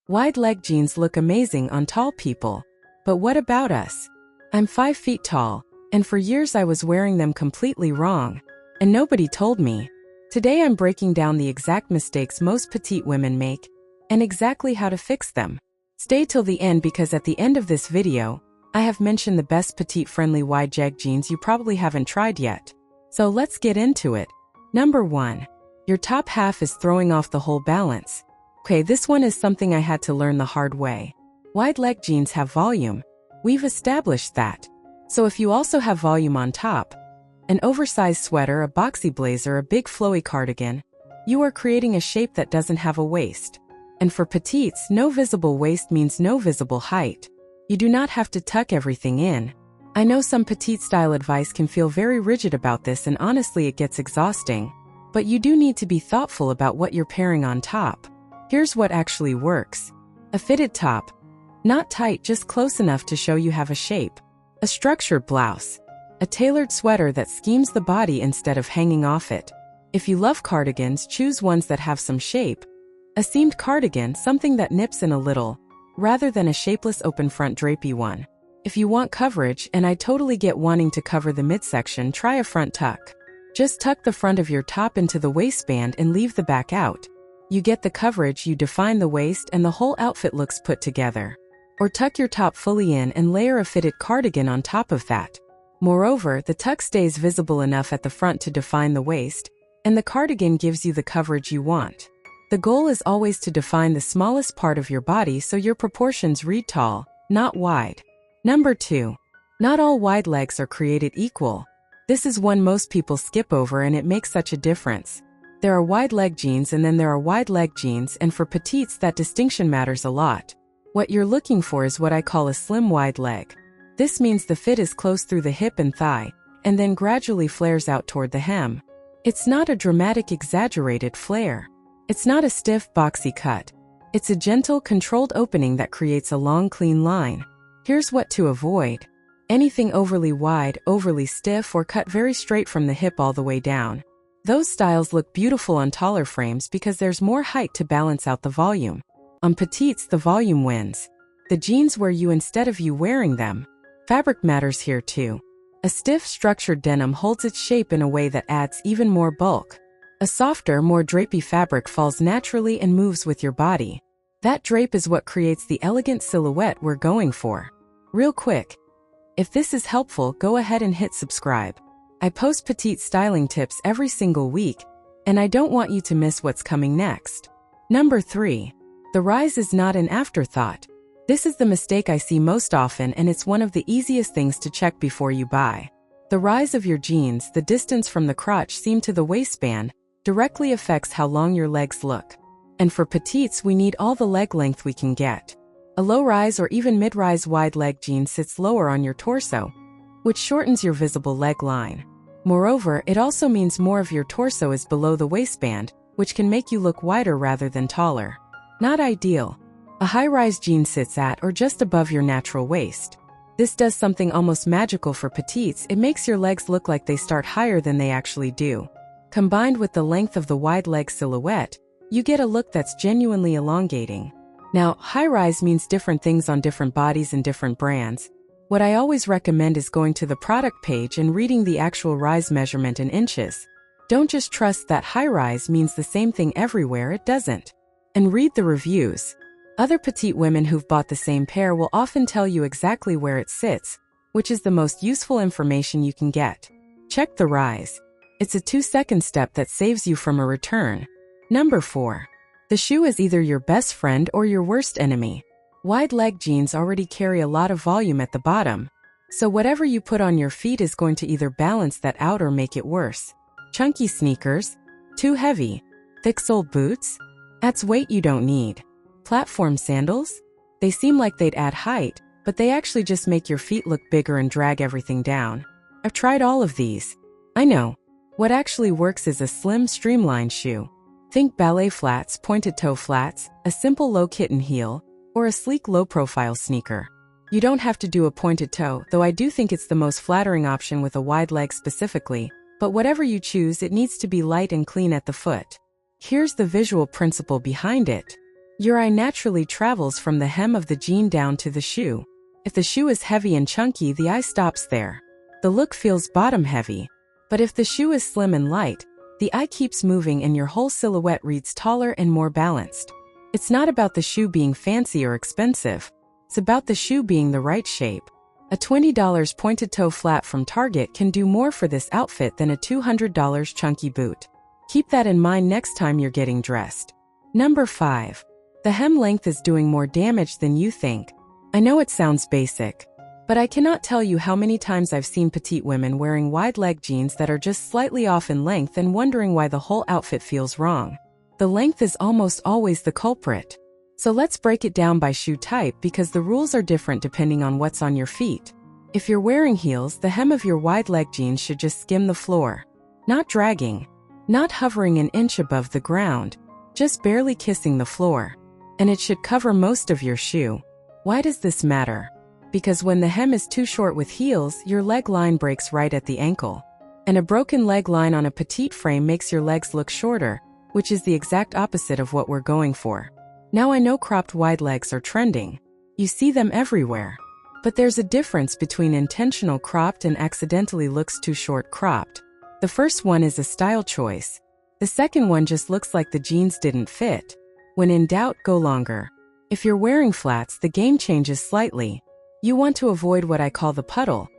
Wide leg jeans look amazing on tall people. But what about us? I'm 5 feet tall, and for years I was wearing them completely wrong. And nobody told me. Today I'm breaking down the exact mistakes most petite women make, and exactly how to fix them. Stay till the end because at the end of this video, I have mentioned the best petite-friendly wide leg jeans you probably haven't tried yet. So let's get into it. Number 1. Your top half is throwing off the whole balance. Okay, this one is something I had to learn the hard way. Wide leg jeans have volume. We've established that. So if you also have volume on top, an oversized sweater, a boxy blazer, a big flowy cardigan, you are creating a shape that doesn't have a waist. And for petites, no visible waist means no visible height. You do not have to tuck everything in. I know some petite style advice can feel very rigid about this, and honestly it gets exhausting. But you do need to be thoughtful about what you're pairing on top. Here's what actually works. A fitted top. Not tight, just close enough to show you have a shape. A structured blouse. A tailored sweater that schemes the body instead of hanging off it. If you love cardigans, choose ones that have some shape. A seamed cardigan, something that nips in a little, rather than a shapeless open front drapey one. If you want coverage, and I totally get wanting to cover the midsection, try a front tuck. Just tuck the front of your top into the waistband and leave the back out. You get the coverage, you define the waist, and the whole outfit looks put together. Or tuck your top fully in and layer a fitted cardigan on top of that. Moreover, the tuck stays visible enough at the front to define the waist, and the cardigan gives you the coverage you want. The goal is always to define the smallest part of your body so your proportions read tall, not wide. Number 2. Not all wide legs are created equal. This is one most people skip over, and it makes such a difference. There are wide leg jeans and then there are wide leg jeans, and for petites that distinction matters a lot. What you're looking for is what I call a slim wide leg. This means the fit is close through the hip and thigh, and then gradually flares out toward the hem. It's not a dramatic, exaggerated flare. It's not a stiff, boxy cut. It's a gentle, controlled opening that creates a long, clean line. Here's what to avoid. Anything overly wide, overly stiff, or cut very straight from the hip all the way down. Those styles look beautiful on taller frames because there's more height to balance out the volume. On petites, the volume wins. The jeans wear you instead of you wearing them. Fabric matters here too. A stiff, structured denim holds its shape in a way that adds even more bulk. A softer, more drapey fabric falls naturally and moves with your body. That drape is what creates the elegant silhouette we're going for. Real quick, if this is helpful, go ahead and hit subscribe. I post petite styling tips every single week, and I don't want you to miss what's coming next. Number 3. The rise is not an afterthought. This is the mistake I see most often, and it's one of the easiest things to check before you buy. The rise of your jeans, the distance from the crotch seam to the waistband, directly affects how long your legs look. And for petites, we need all the leg length we can get. A low-rise or even mid-rise wide leg jean sits lower on your torso, which shortens your visible leg line. Moreover, it also means more of your torso is below the waistband, which can make you look wider rather than taller. Not ideal. A high-rise jean sits at or just above your natural waist. This does something almost magical for petites. It makes your legs look like they start higher than they actually do. Combined with the length of the wide leg silhouette, you get a look that's genuinely elongating. Now, high-rise means different things on different bodies and different brands. What I always recommend is going to the product page and reading the actual rise measurement in inches. Don't just trust that high-rise means the same thing everywhere, it doesn't. And read the reviews. Other petite women who've bought the same pair will often tell you exactly where it sits, which is the most useful information you can get. Check the rise. It's a 2-second step that saves you from a return. Number 4. The shoe is either your best friend or your worst enemy. Wide leg jeans already carry a lot of volume at the bottom, so whatever you put on your feet is going to either balance that out or make it worse. Chunky sneakers? Too heavy. Thick-soled boots? Adds weight you don't need. Platform sandals? They seem like they'd add height, but they actually just make your feet look bigger and drag everything down. I've tried all of these. I know. What actually works is a slim, streamlined shoe. Think ballet flats, pointed toe flats, a simple low kitten heel, or a sleek low-profile sneaker. You don't have to do a pointed toe, though I do think it's the most flattering option with a wide leg specifically, but whatever you choose, it needs to be light and clean at the foot. Here's the visual principle behind it. Your eye naturally travels from the hem of the jean down to the shoe. If the shoe is heavy and chunky, the eye stops there. The look feels bottom-heavy. But if the shoe is slim and light, the eye keeps moving and your whole silhouette reads taller and more balanced. It's not about the shoe being fancy or expensive. It's about the shoe being the right shape. A $20 pointed toe flat from Target can do more for this outfit than a $200 chunky boot. Keep that in mind next time you're getting dressed. Number 5. The hem length is doing more damage than you think. I know it sounds basic, but I cannot tell you how many times I've seen petite women wearing wide leg jeans that are just slightly off in length and wondering why the whole outfit feels wrong. The length is almost always the culprit. So let's break it down by shoe type because the rules are different depending on what's on your feet. If you're wearing heels, the hem of your wide leg jeans should just skim the floor. Not dragging, not hovering an inch above the ground, just barely kissing the floor. And it should cover most of your shoe. Why does this matter? Because when the hem is too short with heels, your leg line breaks right at the ankle. And a broken leg line on a petite frame makes your legs look shorter, which is the exact opposite of what we're going for. Now I know cropped wide legs are trending. You see them everywhere. But there's a difference between intentional cropped and accidentally looks too short cropped. The first one is a style choice. The second one just looks like the jeans didn't fit. When in doubt, go longer. If you're wearing flats, the game changes slightly. You want to avoid what I call the puddle,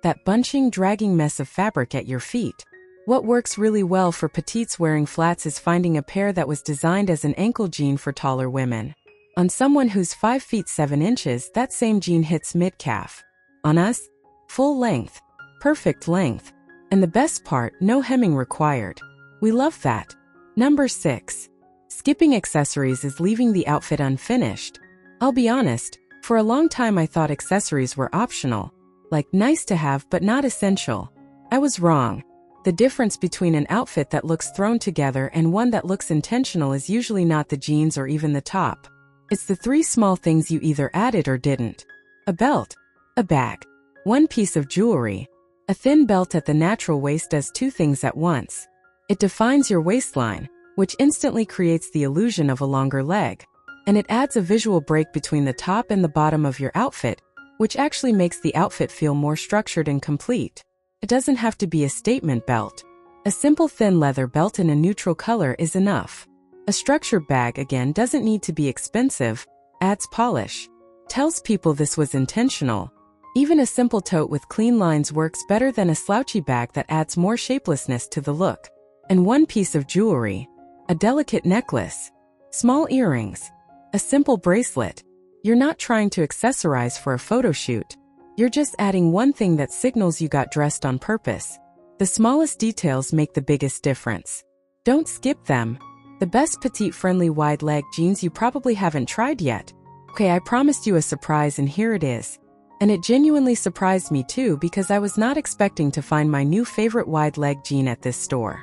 that bunching, dragging mess of fabric at your feet. What works really well for petites wearing flats is finding a pair that was designed as an ankle jean for taller women. On someone who's 5 feet 7 inches, that same jean hits mid-calf. On us, full length, perfect length. And the best part, no hemming required. We love that. Number 6. Skipping accessories is leaving the outfit unfinished. I'll be honest, for a long time I thought accessories were optional, like nice to have but not essential. I was wrong. The difference between an outfit that looks thrown together and one that looks intentional is usually not the jeans or even the top. It's the 3 small things you either added or didn't. A belt, a bag, one piece of jewelry. A thin belt at the natural waist does 2 things at once. It defines your waistline, which instantly creates the illusion of a longer leg. And it adds a visual break between the top and the bottom of your outfit, which actually makes the outfit feel more structured and complete. It doesn't have to be a statement belt. A simple thin leather belt in a neutral color is enough. A structured bag, again, doesn't need to be expensive, adds polish. Tells people this was intentional. Even a simple tote with clean lines works better than a slouchy bag that adds more shapelessness to the look. And one piece of jewelry. A delicate necklace. Small earrings. A simple bracelet. You're not trying to accessorize for a photo shoot. You're just adding one thing that signals you got dressed on purpose. The smallest details make the biggest difference. Don't skip them. The best petite-friendly wide-leg jeans you probably haven't tried yet. Okay, I promised you a surprise and here it is. And it genuinely surprised me too because I was not expecting to find my new favorite wide-leg jean at this store.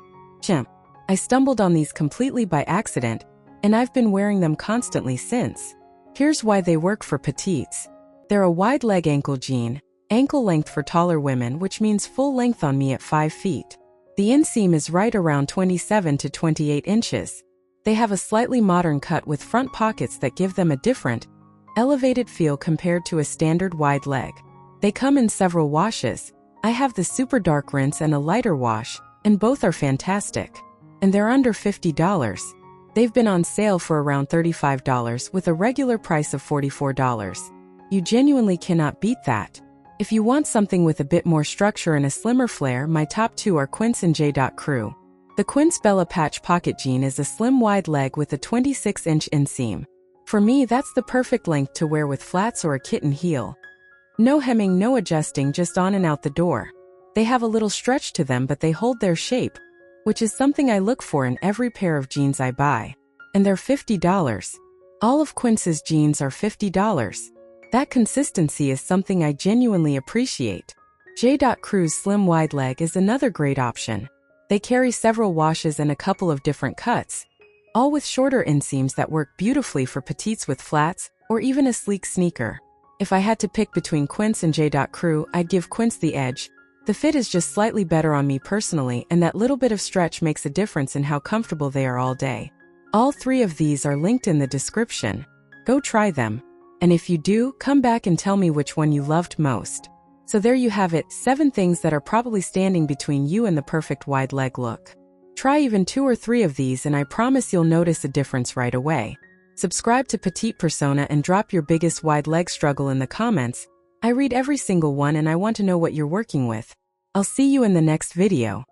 I stumbled on these completely by accident, and I've been wearing them constantly since. Here's why they work for petites. They're a wide leg ankle jean, ankle length for taller women, which means full length on me at 5 feet. The inseam is right around 27 to 28 inches. They have a slightly modern cut with front pockets that give them a different, elevated feel compared to a standard wide leg. They come in several washes. I have the super dark rinse and a lighter wash, and both are fantastic. And they're under $50. They've been on sale for around $35 with a regular price of $44. You genuinely cannot beat that. If you want something with a bit more structure and a slimmer flare, my top 2 are Quince and J.Crew. The Quince Bella Patch Pocket Jean is a slim wide leg with a 26-inch inseam. For me, that's the perfect length to wear with flats or a kitten heel. No hemming, no adjusting, just on and out the door. They have a little stretch to them, but they hold their shape, which is something I look for in every pair of jeans I buy. And they're $50. All of Quince's jeans are $50. That consistency is something I genuinely appreciate. J.Crew's slim wide leg is another great option. They carry several washes and a couple of different cuts, all with shorter inseams that work beautifully for petites with flats or even a sleek sneaker. If I had to pick between Quince and J.Crew, I'd give Quince the edge. The fit is just slightly better on me personally, and that little bit of stretch makes a difference in how comfortable they are all day. All 3 of these are linked in the description. Go try them. And if you do, come back and tell me which one you loved most. So there you have it, 7 things that are probably standing between you and the perfect wide leg look. Try even 2 or 3 of these and I promise you'll notice a difference right away. Subscribe to Petite Persona and drop your biggest wide leg struggle in the comments. I read every single one and I want to know what you're working with. I'll see you in the next video.